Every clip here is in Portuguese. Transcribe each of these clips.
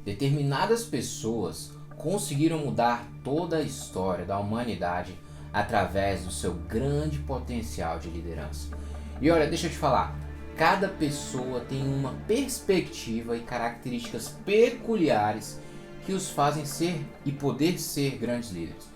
Determinadas pessoas conseguiram mudar toda a história da humanidade através do seu grande potencial de liderança. E olha, deixa eu te falar, cada pessoa tem uma perspectiva e características peculiares que os fazem ser e poder ser grandes líderes.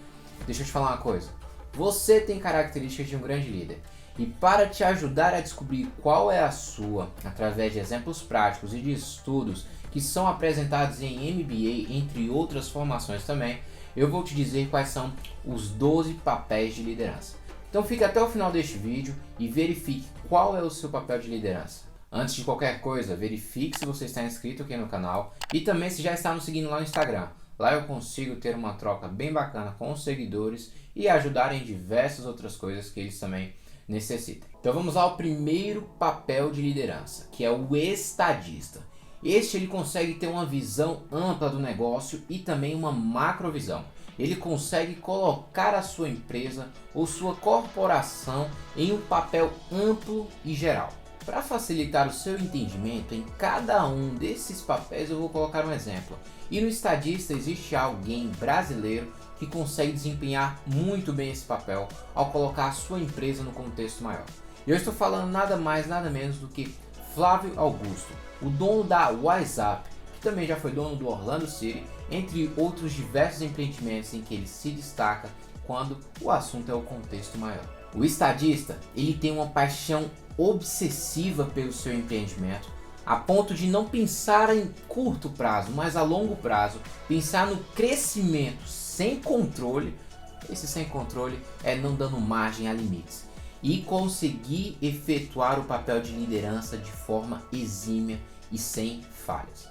Deixa eu te falar uma coisa, você tem características de um grande líder. E para te ajudar a descobrir qual é a sua, através de exemplos práticos e de estudos que são apresentados em MBA, entre outras formações também, eu vou te dizer quais são os 12 papéis de liderança. Então fique até o final deste vídeo e verifique qual é o seu papel de liderança. Antes de qualquer coisa, verifique se você está inscrito aqui no canal e também se já está nos seguindo lá no Instagram. Lá eu consigo ter uma troca bem bacana com os seguidores e ajudar em diversas outras coisas que eles também necessitam. Então vamos ao primeiro papel de liderança, que é o estadista. Ele consegue ter uma visão ampla do negócio e também uma macrovisão. Ele consegue colocar a sua empresa ou sua corporação em um papel amplo e geral. Para facilitar o seu entendimento em cada um desses papéis, eu vou colocar um exemplo. E no estadista existe alguém brasileiro que consegue desempenhar muito bem esse papel ao colocar a sua empresa no contexto maior. Eu estou falando nada mais, nada menos do que Flávio Augusto, o dono da WhatsApp, que também já foi dono do Orlando City, entre outros diversos empreendimentos em que ele se destaca quando o assunto é o contexto maior. O estadista, ele tem uma paixão obsessiva pelo seu empreendimento, a ponto de não pensar em curto prazo, mas a longo prazo, pensar no crescimento sem controle. Esse sem controle é não dando margem a limites e conseguir efetuar o papel de liderança de forma exímia e sem falhas.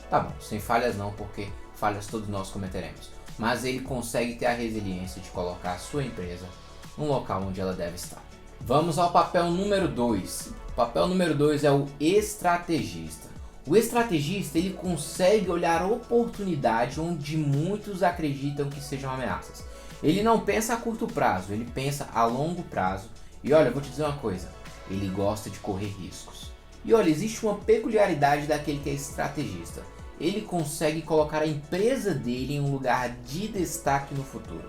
Tá bom, sem falhas não, porque falhas todos nós cometeremos, mas ele consegue ter a resiliência de colocar a sua empresa no local onde ela deve estar. Vamos ao papel número 2. O papel número 2 é o estrategista. O estrategista, ele consegue olhar oportunidade onde muitos acreditam que sejam ameaças. Ele não pensa a curto prazo, ele pensa a longo prazo. E olha, eu vou te dizer uma coisa, ele gosta de correr riscos. E olha, existe uma peculiaridade daquele que é estrategista. Ele consegue colocar a empresa dele em um lugar de destaque no futuro.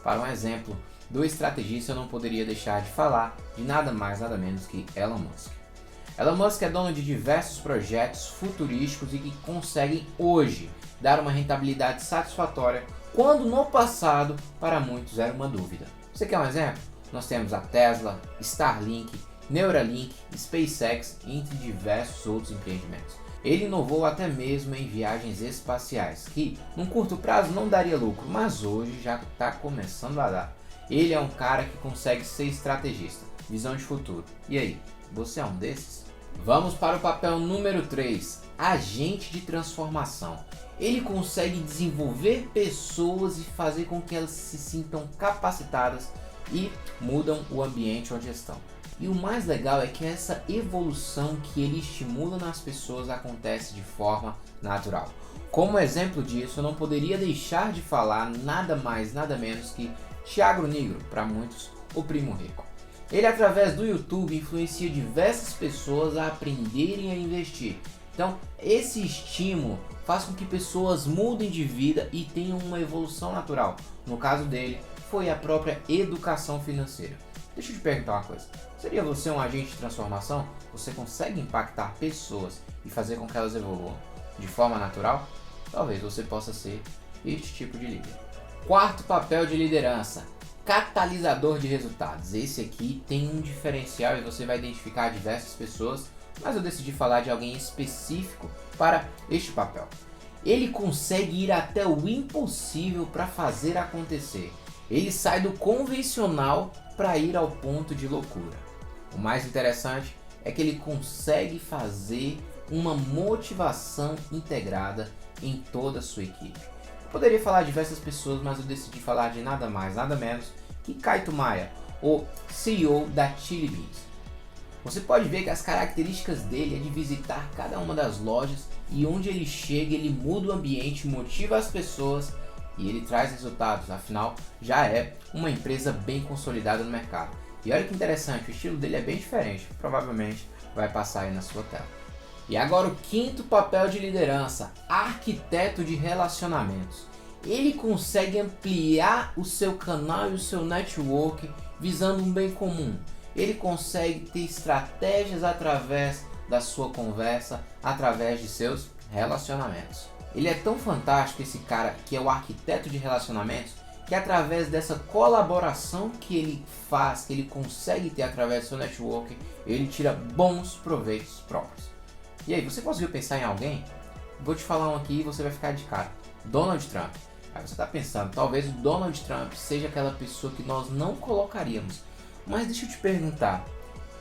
Para um exemplo do estrategista, eu não poderia deixar de falar de nada mais, nada menos que Elon Musk. Elon Musk é dono de diversos projetos futurísticos e que conseguem hoje dar uma rentabilidade satisfatória, quando no passado, para muitos, era uma dúvida. Você quer um exemplo? Nós temos a Tesla, Starlink, Neuralink, SpaceX, entre diversos outros empreendimentos. Ele inovou até mesmo em viagens espaciais, que num curto prazo não daria lucro, mas hoje já está começando a dar. Ele é um cara que consegue ser estrategista, visão de futuro. E aí, você é um desses? Vamos para o papel número 3, agente de transformação. Ele consegue desenvolver pessoas e fazer com que elas se sintam capacitadas e mudam o ambiente onde estão. E o mais legal é que essa evolução que ele estimula nas pessoas acontece de forma natural. Como exemplo disso, eu não poderia deixar de falar nada mais, nada menos que Thiago Negro, para muitos, o primo rico. Ele, através do YouTube, influencia diversas pessoas a aprenderem a investir. Então, esse estímulo faz com que pessoas mudem de vida e tenham uma evolução natural. No caso dele, foi a própria educação financeira. Deixa eu te perguntar uma coisa. Seria você um agente de transformação? Você consegue impactar pessoas e fazer com que elas evoluam de forma natural? Talvez você possa ser este tipo de líder. Quarto papel de liderança, catalisador de resultados. Esse aqui tem um diferencial e você vai identificar diversas pessoas, mas eu decidi falar de alguém específico para este papel. Ele consegue ir até o impossível para fazer acontecer. Ele sai do convencional para ir ao ponto de loucura. O mais interessante é que ele consegue fazer uma motivação integrada em toda a sua equipe. Eu poderia falar de diversas pessoas, mas eu decidi falar de nada mais, nada menos que Kaito Maia, o CEO da Chili Beans. Você pode ver que as características dele é de visitar cada uma das lojas e onde ele chega ele muda o ambiente, motiva as pessoas e ele traz resultados, afinal já é uma empresa bem consolidada no mercado. E olha que interessante, o estilo dele é bem diferente, provavelmente vai passar aí na sua tela. E agora o quinto papel de liderança, arquiteto de relacionamentos. Ele consegue ampliar o seu canal e o seu network visando um bem comum. Ele consegue ter estratégias através da sua conversa, através de seus relacionamentos. Ele é tão fantástico, esse cara que é o arquiteto de relacionamentos, que através dessa colaboração que ele faz, que ele consegue ter através do seu network, ele tira bons proveitos próprios. E aí, você conseguiu pensar em alguém? Vou te falar um aqui e você vai ficar de cara. Donald Trump. Aí você está pensando, talvez o Donald Trump seja aquela pessoa que nós não colocaríamos. Mas deixa eu te perguntar,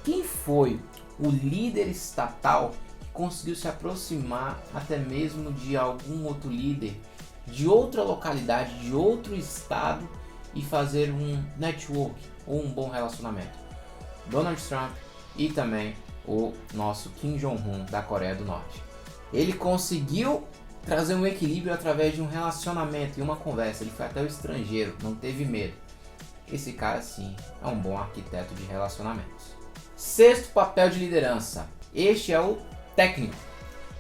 quem foi o líder estatal que conseguiu se aproximar até mesmo de algum outro líder de outra localidade, de outro estado e fazer um network ou um bom relacionamento? Donald Trump e também o nosso Kim Jong-un da Coreia do Norte. Ele conseguiu trazer um equilíbrio através de um relacionamento e uma conversa. Ele foi até o estrangeiro, não teve medo. Esse cara sim é um bom arquiteto de relacionamentos. Sexto papel de liderança. Este é o técnico.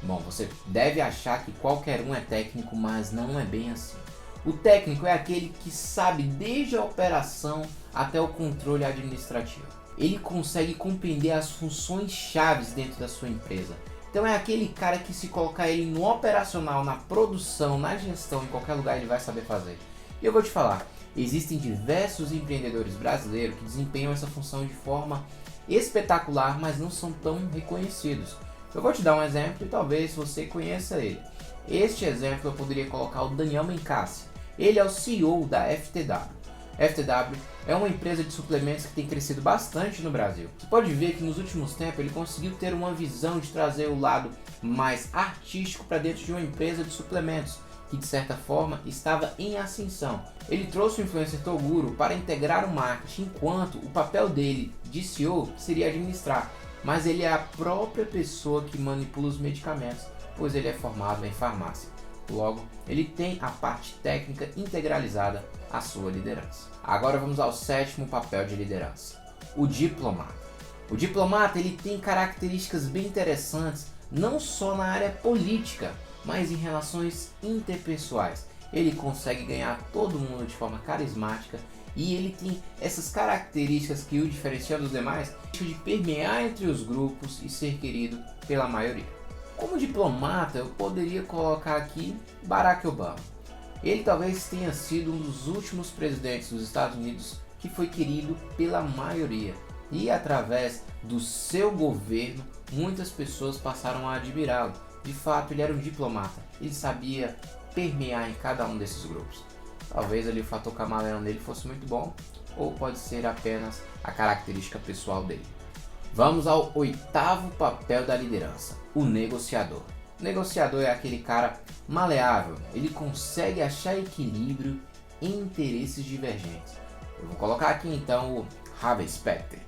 Bom, você deve achar que qualquer um é técnico, mas não é bem assim. O técnico é aquele que sabe desde a operação até o controle administrativo. Ele consegue compreender as funções chaves dentro da sua empresa. Então é aquele cara que, se colocar ele no operacional, na produção, na gestão, em qualquer lugar ele vai saber fazer. E eu vou te falar, existem diversos empreendedores brasileiros que desempenham essa função de forma espetacular, mas não são tão reconhecidos. Eu vou te dar um exemplo e talvez você conheça ele. Este exemplo eu poderia colocar o Daniel Mencassi. Ele é o CEO da FTW. FTW é uma empresa de suplementos que tem crescido bastante no Brasil. Você pode ver que nos últimos tempos ele conseguiu ter uma visão de trazer o lado mais artístico para dentro de uma empresa de suplementos, que de certa forma estava em ascensão. Ele trouxe o influencer Toguro para integrar o marketing, enquanto o papel dele de CEO seria administrar, mas ele é a própria pessoa que manipula os medicamentos, pois ele é formado em farmácia. Logo, ele tem a parte técnica integralizada à sua liderança. Agora vamos ao sétimo papel de liderança, o diplomata. O diplomata ele tem características bem interessantes, não só na área política, mas em relações interpessoais. Ele consegue ganhar todo mundo de forma carismática e ele tem essas características que o diferenciam dos demais, de permear entre os grupos e ser querido pela maioria. Como diplomata, eu poderia colocar aqui Barack Obama. Ele talvez tenha sido um dos últimos presidentes dos Estados Unidos que foi querido pela maioria. E através do seu governo, muitas pessoas passaram a admirá-lo. De fato, ele era um diplomata. Ele sabia permear em cada um desses grupos. Talvez ali o fator camaleão dele fosse muito bom, ou pode ser apenas a característica pessoal dele. Vamos ao oitavo papel da liderança, o negociador. O negociador é aquele cara maleável, ele consegue achar equilíbrio em interesses divergentes. Eu vou colocar aqui então o Harvey Specter.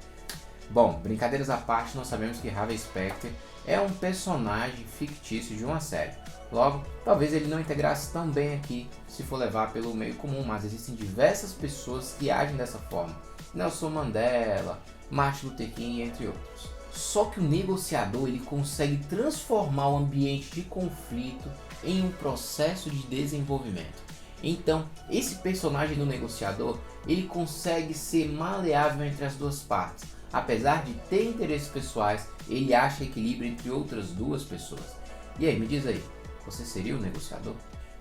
Bom, brincadeiras à parte, nós sabemos que Harvey Specter é um personagem fictício de uma série. Logo, talvez ele não integrasse tão bem aqui se for levar pelo meio comum, mas existem diversas pessoas que agem dessa forma. Nelson Mandela, Martin Luther King, entre outros. Só que o negociador ele consegue transformar o ambiente de conflito em um processo de desenvolvimento. Então, esse personagem do negociador, ele consegue ser maleável entre as duas partes. Apesar de ter interesses pessoais, ele acha equilíbrio entre outras duas pessoas. E aí, me diz aí, você seria o negociador?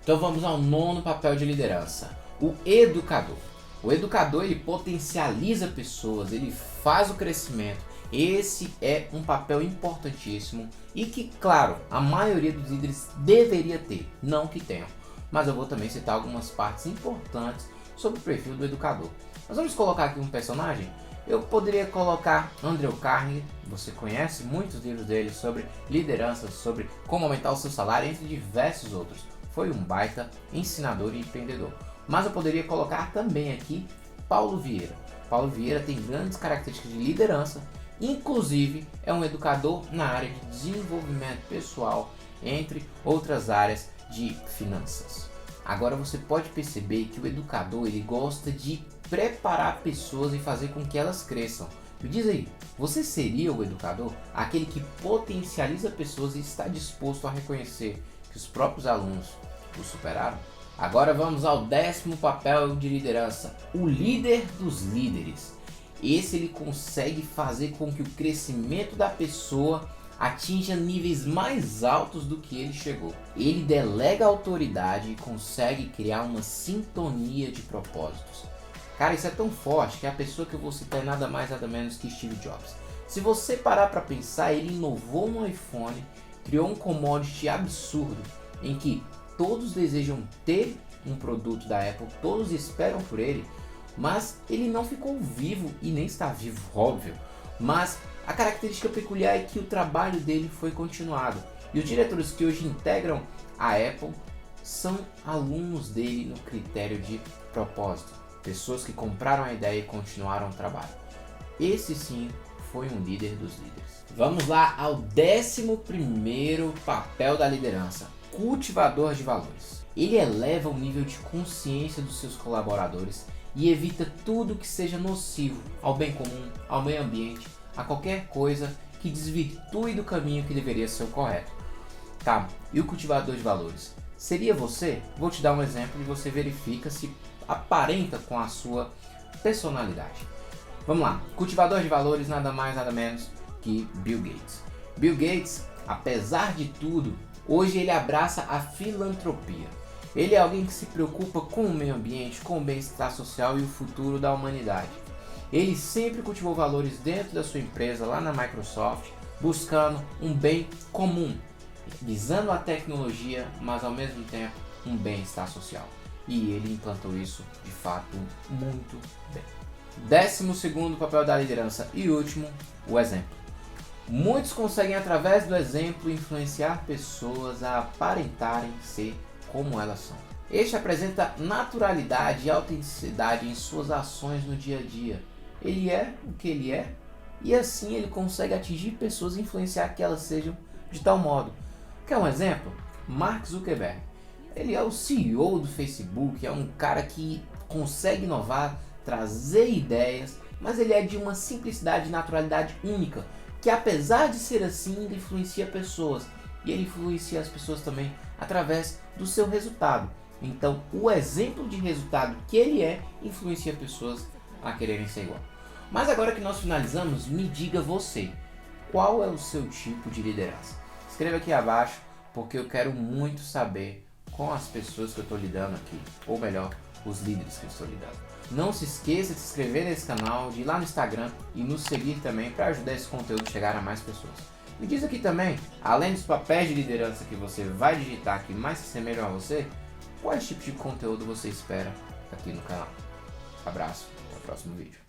Então vamos ao nono papel de liderança, o educador. O educador ele potencializa pessoas, ele faz o crescimento. Esse é um papel importantíssimo e que, claro, a maioria dos líderes deveria ter, não que tenham. Mas eu vou também citar algumas partes importantes sobre o perfil do educador. Nós vamos colocar aqui um personagem. Eu poderia colocar Andrew Carnegie, você conhece muitos livros dele sobre liderança, sobre como aumentar o seu salário, entre diversos outros. Foi um baita ensinador e empreendedor. Mas eu poderia colocar também aqui Paulo Vieira. Paulo Vieira tem grandes características de liderança, inclusive é um educador na área de desenvolvimento pessoal, entre outras áreas de finanças. Agora você pode perceber que o educador ele gosta de preparar pessoas e fazer com que elas cresçam. Me diz aí, você seria o educador? Aquele que potencializa pessoas e está disposto a reconhecer que os próprios alunos o superaram? Agora vamos ao 10º papel de liderança, o líder dos líderes. Esse ele consegue fazer com que o crescimento da pessoa atinja níveis mais altos do que ele chegou. Ele delega autoridade e consegue criar uma sintonia de propósitos. Cara, isso é tão forte que a pessoa que eu vou citar é nada mais nada menos que Steve Jobs. Se você parar para pensar, ele inovou no iPhone, criou um commodity absurdo em que todos desejam ter um produto da Apple, todos esperam por ele, mas ele não ficou vivo e nem está vivo, óbvio. Mas a característica peculiar é que o trabalho dele foi continuado. E os diretores que hoje integram a Apple são alunos dele no critério de propósito. Pessoas que compraram a ideia e continuaram o trabalho. Esse sim foi um líder dos líderes. Vamos lá ao 11º papel da liderança, cultivador de valores. Ele eleva o nível de consciência dos seus colaboradores e evita tudo que seja nocivo ao bem comum, ao meio ambiente, a qualquer coisa que desvirtue do caminho que deveria ser o correto. Tá, e o cultivador de valores? Seria você? Vou te dar um exemplo e você verifica se aparenta com a sua personalidade. Vamos lá, cultivador de valores nada mais nada menos que Bill Gates. Bill Gates, apesar de tudo, hoje ele abraça a filantropia. Ele é alguém que se preocupa com o meio ambiente, com o bem-estar social e o futuro da humanidade. Ele sempre cultivou valores dentro da sua empresa, lá na Microsoft, buscando um bem comum, visando a tecnologia, mas ao mesmo tempo um bem-estar social. E ele implantou isso de fato muito bem. 12º papel da liderança e último, o exemplo. Muitos conseguem através do exemplo influenciar pessoas a aparentarem ser como elas são. Este apresenta naturalidade e autenticidade em suas ações no dia a dia. Ele é o que ele é e assim ele consegue atingir pessoas e influenciar que elas sejam de tal modo. Quer um exemplo? Mark Zuckerberg. Ele é o CEO do Facebook, é um cara que consegue inovar, trazer ideias, mas ele é de uma simplicidade e naturalidade única, que apesar de ser assim, ele influencia pessoas. E ele influencia as pessoas também através do seu resultado. Então, o exemplo de resultado que ele é, influencia pessoas a quererem ser igual. Mas agora que nós finalizamos, me diga você, qual é o seu tipo de liderança? Escreva aqui abaixo, porque eu quero muito saber com as pessoas que eu estou lidando aqui, ou melhor, os líderes que eu estou lidando. Não se esqueça de se inscrever nesse canal, de ir lá no Instagram e nos seguir também para ajudar esse conteúdo a chegar a mais pessoas. Me diz aqui também, além dos papéis de liderança que você vai digitar que mais se assemelham a você, quais tipos de conteúdo você espera aqui no canal. Abraço, até o próximo vídeo.